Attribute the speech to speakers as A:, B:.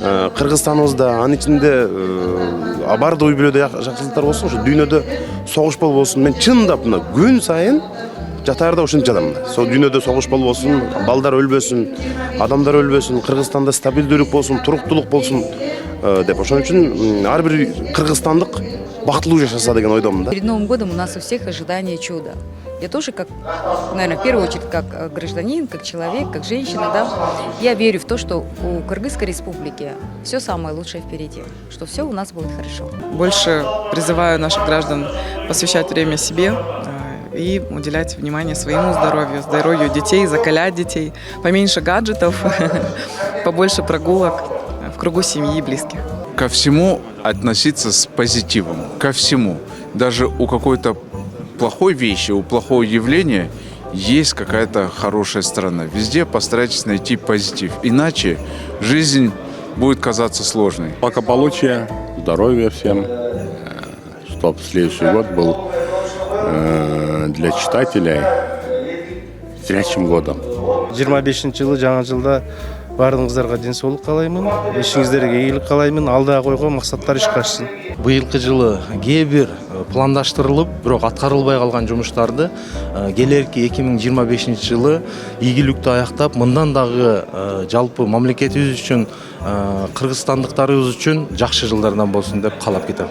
A: Кыргызстаныбызда, анын ичинде бардык үй бүлөдө жакшылыктар болсун, ушу дүйнөдө согуш болбосун. Мен чындап мына күн сайын жатаарда ушинче адам. Сол дүйнөдө согуш болбосун, балдар өлбөсүн, адамдар өлбөсүн, Кыргызстанда стабилдүүлүк болсун, туруктуулук болсун деп. Ошон үчүн ар бир кыргызстандык бактылуу жашаса деген ойдомун да.
B: Перед Новым годом у нас у всех ожидание чуда. Я тоже, как, наверное, в первую очередь, как гражданин, как человек, как женщина, да, я верю в то, что у Кыргызской республики все самое лучшее впереди, что все у нас будет хорошо.
C: Больше призываю наших граждан посвящать время себе и уделять внимание своему здоровью, здоровью детей, закалять детей, поменьше гаджетов, побольше прогулок в кругу семьи и близких.
D: Ко всему относиться с позитивом, ко всему. Даже у какой-то плохой вещи, у плохого явления есть какая-то хорошая сторона. Везде постарайтесь найти позитив, иначе жизнь будет казаться сложной.
E: Благополучия, здоровья всем, чтобы следующий год был для читателей зрячим годом.
F: 25-жылы жаңа жылда бардыңыздарга ден соолук каалаймын, ишиңиздерге ийгилик каалаймын, алдыга койгон максаттар ишке ашсын.
G: Быйылкы жылы кээ бир пландаштырылып, бирок аткарылбай калган жумуштарды келерки 2025 жылы ийгиликтүү аяктап, мындан дагы жалпы мамлекетибиз үчүн, кыргызстандыктарыбыз үчүн жакшы жылдардан болсун деп каалап кетем.